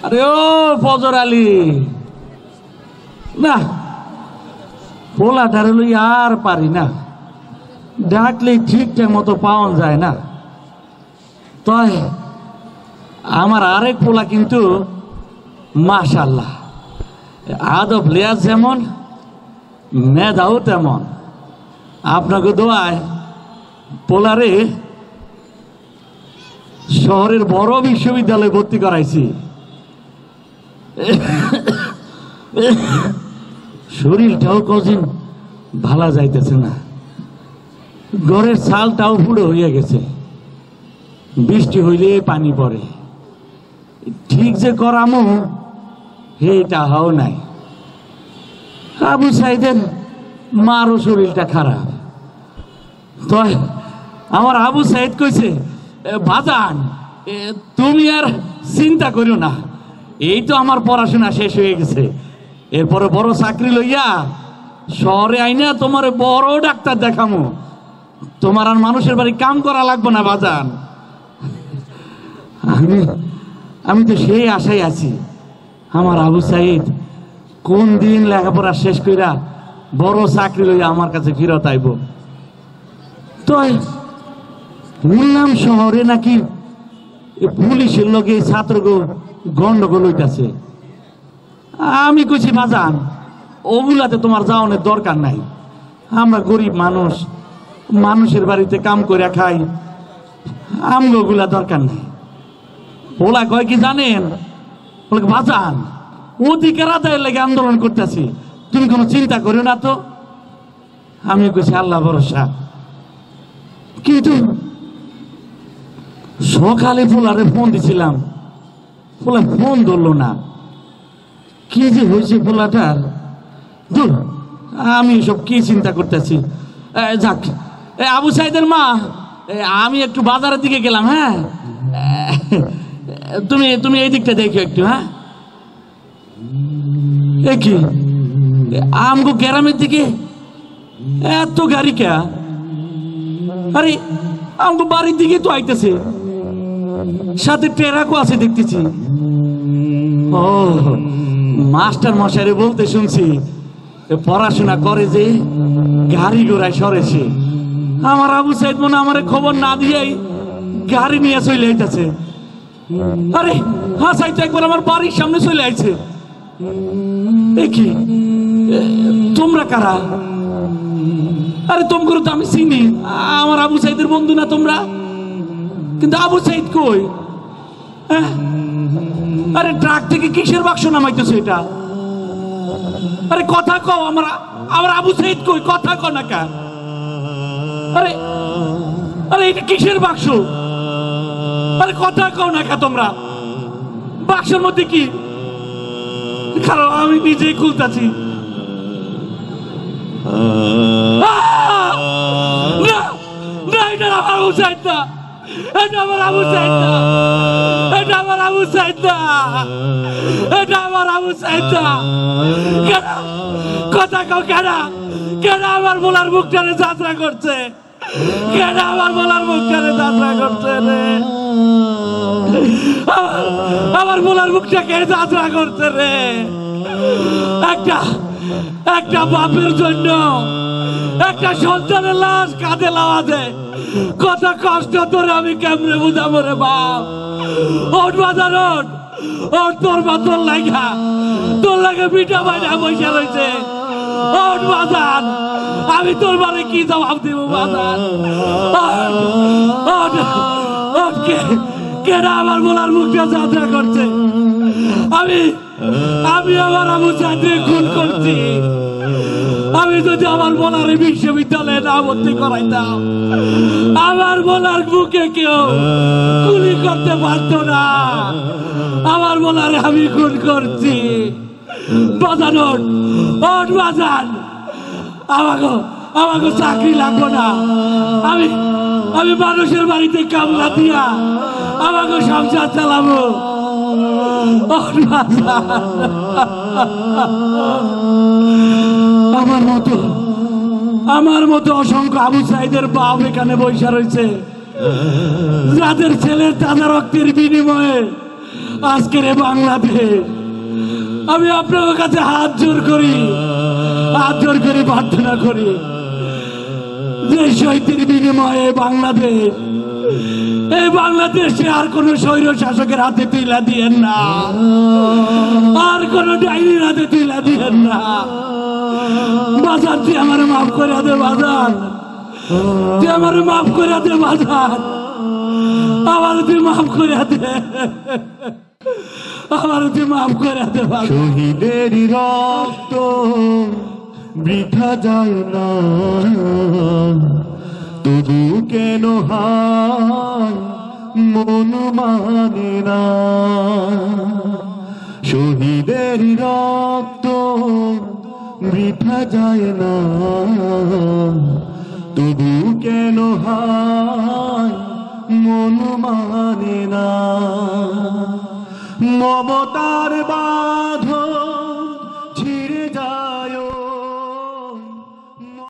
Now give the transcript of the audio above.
আরে ও ফজর আলী, না পোলাটার লই আর পারি না, ডাকলে ঠিকঠাক মতো পাওয়া যায় না। তাই আমার আরেক পোলা কিন্তু মাশাআল্লাহ, আদব লেয়াজ যেমন মেধাও তেমন। আপনাকে দোয়ায় পোলারে শহরের বড় বিশ্ববিদ্যালয়ে ভর্তি করাইছি। শরীরটাও কদিন ভালো যাইতেছে না, ঘরের ছালটাও পুরো হয়ে গেছে, বৃষ্টি হইলে পানি পড়ে, ঠিক যে করামো সেইটা হাও নাই। আবু সাইদের মারও শরীরটা খারাপ। তো আমার আবু সাইদ কইছে, বাজান তুমি আর চিন্তা করিও না, এই তো আমার পড়াশোনা শেষ হয়ে গেছে, এরপরে বড় চাকরি লইয়া শহরে আইনা তোমার বড় ডাক্তার দেখামো, তোমার আর মানুষের বাড়ি কাম করা লাগবে না বাজান। আমি তো সেই আশায় আছি, আমার আবু সাইদ কোন দিন লেখাপড়া শেষ কইরা বড় চাকরি লইয়া আমার কাছে ফিরত আইব। তো শুনলাম শহরে নাকি পুলিশের লগে ছাত্র গন্ডগোল হইতাছে। আমি কইছি বাজান ওগুলাতে তোমার যাওয়ানোর দরকার নাই, আমরা গরিব মানুষ, মানুষের বাড়িতে কাম করে খাই, আমগুলা দরকার নাই। ওলা কয় কি জানেন, বাজান অধিকার আদায়ের লেগে আন্দোলন করতেছি, তুমি কোনো চিন্তা করো না তো। আমি কইছি আল্লাহ ভরসা। কিন্তু সকালে পোলারে ফোন দিছিলাম, পোলা ফোন ধরলো না, কি যে হয়েছে পোলাটার। দূর, আমি সব কি চিন্তা করতেছি। যাক আবু সাইদের মা, আমি একটু বাজারের দিকে গেলাম, হ্যাঁ তুমি তুমি এই দিকটা দেখো একটু। হ্যাঁ কি আমগো গ্রামের দিকে এত গাড়ি কে? আরে আমগো বাড়ির দিকে তো আইতেছে, সাথে ট্রাকও আছে দেখতেছি। ও মাস্টার মশাইরে বলতে শুনছি পড়াশোনা করে যে গাড়ি ঘোড়ায় সরেছে। আমার আবু সাইদ মনে আমার খবর না দিয়েই গাড়ি নিয়ে চলে আইতেছে। আরে হ্যাঁ সাইদ একবার আমার বাড়ির সামনে চলে আইছে। কি তোমরা কারা? আরে তোমরা তো আমি চিনি, আমার আবু সাইদের বন্ধু না তোমরা? কিন্তু আবু সাইদ কই? আরে ট্রাক থেকে কিসের বাক্স নামাইতেছে এটা? আরে কথা কও, আমার আবু সাইদ কই? কথা কও না কা? আরে আরে এটা কিসের বাক্স? আরে কথা কও না কা তোমরা? বাক্সের মধ্যে কি? কারণ আমি নিজেই খুলতেছি। না এটা আমার আবু সাইদ না, এটা আমার আবু সাইদ না, এটা আমার আবু সাইদ না, এটা আমার আবু সাইদ না। কেন কথা কও? কেন আমার বলার মুখটারে যাত্রা করছে? কেন আমার বলার মুখটারে যাত্রা করছে রে? আমার বলার মুখটা কে যাত্রা করছে রে? একটা বাপের জন্য একটা সন্তানের লাশ কাঁধে লাওয়া দেয়, কত কষ্ট তোরে আমি কেমনে বুঝাবো রে বাপ? ওর বাজার ওর তোর বাতর লাগা, তোর লাগে পিঠা বাইনা বসে রয়েছে। ওর বাজার আমি তোর বারে কি জবাব দিব বাজার? কেনা আমার বলার মুখটা যাত্রা করছে। আমি আমার আবু সাইদকে খুন করছি। আমি যদি আমার বলারে বিশ্ববিদ্যালয়ে না ভর্তি করাইতাম, আমার বলার মুখে কেউ গুলি করতে পারতো না। আমার বলারে আমি খুন করছি। বাজান ওট বাজান, আমাকে চাকরি লাগবো না। আমি মানুষের বাড়িতে কামলা দিয়া আমাকে সংসার চালাবো। আমার মতো অসংখ্য আবু সাইদের বাপ এখানে বৈশা রয়েছে, যাদের ছেলের তাজা রক্তের বিনিময়ে আজকের এই বাংলাদেশ আমি আপনার কাছে হাত জোর করি প্রার্থনা করি যে শহীদের বিনিময়ে এই বাংলাদেশে আর কোন স্বৈর শাসকের হাতে তুইলা দিয়েন না, আর কোন ডাইনির হাতে তুইলা দিয়েন না। বাজার তুই আমার মাফ করে দে, বাজার তুই আমার মাফ করে দে, বাজার আমার তুই মাফ করে দে, আমার তুই মাফ করে দে। শহীদের রক্ত বৃথা যায় না, তবু কেন হায় মন মানে না। শহীদের রক্ত বৃথা যায় না, তবু কেন হায় মন মানে না। মমতার বা